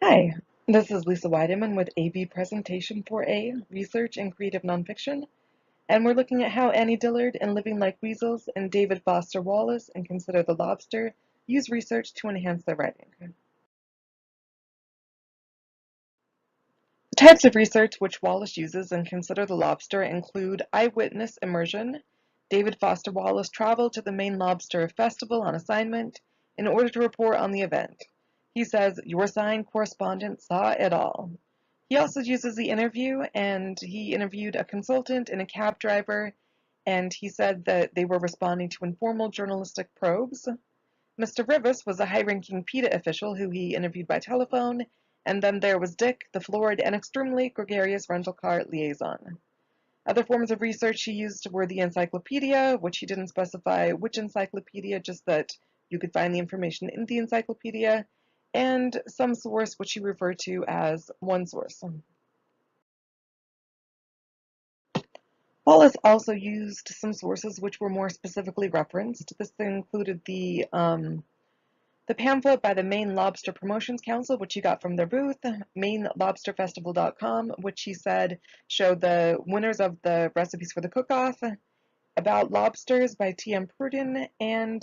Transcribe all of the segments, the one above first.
Hi, this is Lisa Weideman with AB Presentation 4A, Research and Creative Nonfiction, and we're looking at how Annie Dillard in Living Like Weasels and David Foster Wallace in Consider the Lobster use research to enhance their writing. The types of research which Wallace uses in Consider the Lobster include eyewitness immersion. David Foster Wallace traveled to the Maine Lobster Festival on assignment in order to report on the event. He says, "Your signed correspondent saw it all." He also uses the interview, and he interviewed a consultant and a cab driver, and he said that they were responding to informal journalistic probes. Mr. Rivas was a high-ranking PETA official who he interviewed by telephone, and then there was Dick, the florid and extremely gregarious rental car liaison. Other forms of research he used were the encyclopedia, which he didn't specify which encyclopedia, just that you could find the information in the encyclopedia, and some source, which he referred to as one source. Wallace also used some sources which were more specifically referenced. This included the pamphlet by the Maine Lobster Promotions Council, which he got from their booth, MaineLobsterFestival.com, which he said showed the winners of the recipes for the cook-off, About Lobsters by T.M. Pruden, and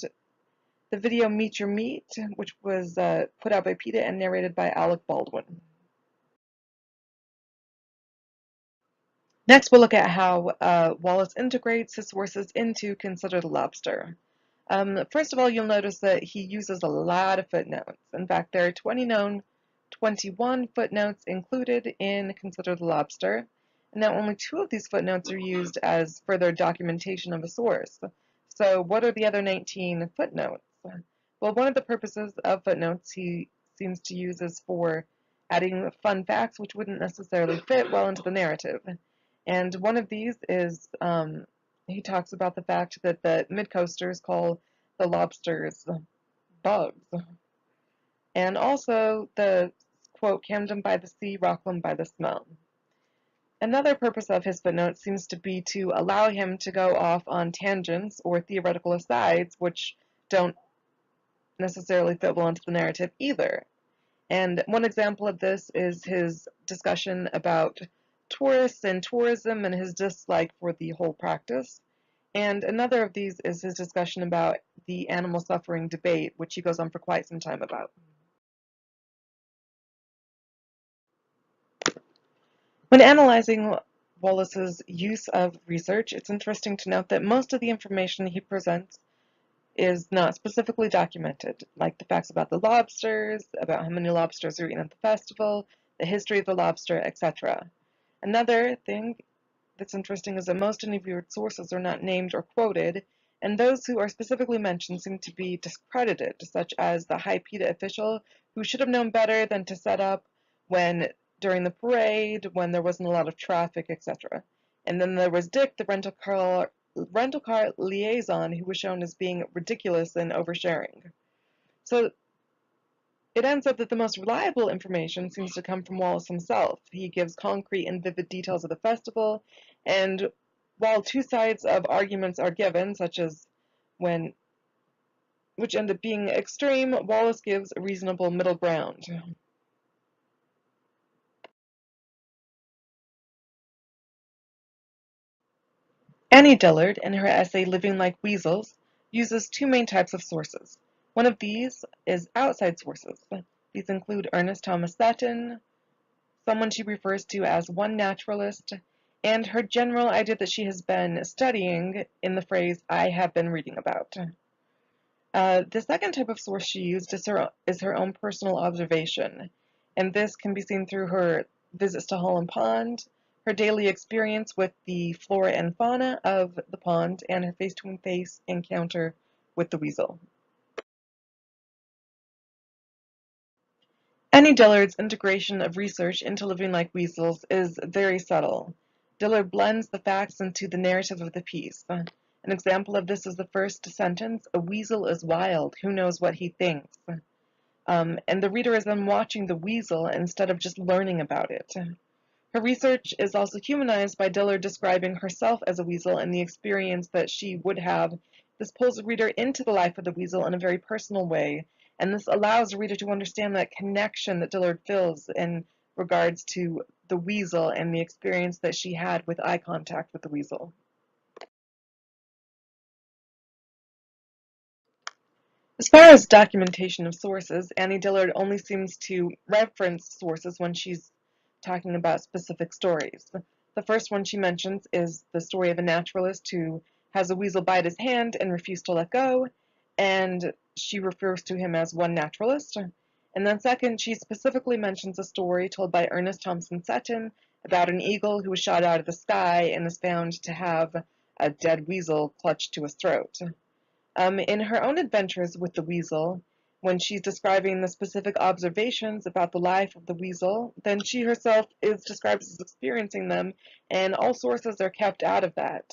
the video Meet Your Meat, which was put out by PETA and narrated by Alec Baldwin. Next, we'll look at how Wallace integrates his sources into Consider the Lobster. First of all, you'll notice that he uses a lot of footnotes. In fact, there are 21 footnotes included in Consider the Lobster. And now only 2 of these footnotes are used as further documentation of a source. So what are the other 19 footnotes? Well, one of the purposes of footnotes he seems to use is for adding fun facts which wouldn't necessarily fit well into the narrative. And one of these is he talks about the fact that the mid-coasters call the lobsters bugs. And also the quote, "Camden by the sea, Rockland by the smell." Another purpose of his footnote seems to be to allow him to go off on tangents or theoretical asides which don't necessarily fit well into the narrative either. And one example of this is his discussion about tourists and tourism and his dislike for the whole practice. And another of these is his discussion about the animal suffering debate, which he goes on for quite some time about. When analyzing Wallace's use of research, it's interesting to note that most of the information he presents is not specifically documented, like the facts about the lobsters, about how many lobsters are eaten at the festival, the history of the lobster, etc. Another thing that's interesting is that most interviewed sources are not named or quoted, and those who are specifically mentioned seem to be discredited, such as the high PETA official who should have known better than to set up when during the parade, when there wasn't a lot of traffic, etc. And then there was Dick, the rental car liaison, who was shown as being ridiculous and oversharing. So it ends up that the most reliable information seems to come from Wallace himself. He gives concrete and vivid details of the festival, and while 2 sides of arguments are given, such as when which end up being extreme, Wallace gives a reasonable middle ground. Annie Dillard, in her essay Living Like Weasels, uses 2 main types of sources. One of these is outside sources. These include Ernest Thomas Seton, someone she refers to as one naturalist, and her general idea that she has been studying in the phrase, "I have been reading about." The second type of source she used is her own personal observation, and this can be seen through her visits to Holland Pond, her daily experience with the flora and fauna of the pond, and her face-to-face encounter with the weasel. Annie Dillard's integration of research into Living Like Weasels is very subtle. Dillard blends the facts into the narrative of the piece. An example of this is the first sentence, "A weasel is wild, who knows what he thinks?" And the reader is then watching the weasel instead of just learning about it. Her research is also humanized by Dillard describing herself as a weasel and the experience that she would have. This pulls the reader into the life of the weasel in a very personal way, And this allows the reader to understand that connection that Dillard feels in regards to the weasel and the experience that she had with eye contact with the weasel. As far as documentation of sources, Annie Dillard only seems to reference sources when she's talking about specific stories. The first one she mentions is the story of a naturalist who has a weasel bite his hand and refuse to let go, and she refers to him as one naturalist. And then second, she specifically mentions a story told by Ernest Thompson Seton about an eagle who was shot out of the sky and is found to have a dead weasel clutched to his throat. In her own adventures with the weasel, when she's describing the specific observations about the life of the weasel, then she herself is described as experiencing them, and all sources are kept out of that.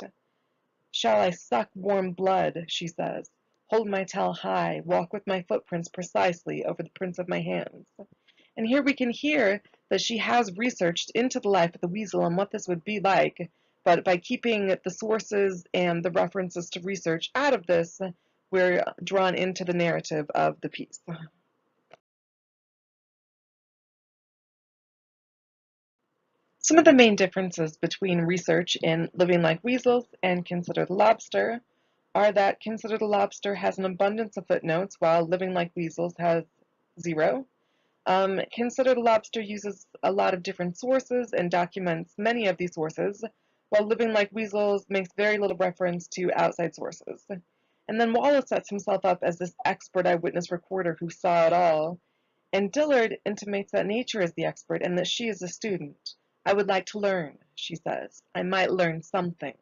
Shall I suck warm blood, she says, hold my tail high, walk with my footprints precisely over the prints of my hands. And here we can hear that she has researched into the life of the weasel and what this would be like, but by keeping the sources and the references to research out of this, we're drawn into the narrative of the piece. Some of the main differences between research in Living Like Weasels and Consider the Lobster are that Consider the Lobster has an abundance of footnotes, while Living Like Weasels has zero. Consider the Lobster uses a lot of different sources and documents many of these sources, while Living Like Weasels makes very little reference to outside sources. And then Wallace sets himself up as this expert eyewitness recorder who saw it all, and Dillard intimates that nature is the expert and that she is a student. I would like to learn, she says. I might learn something.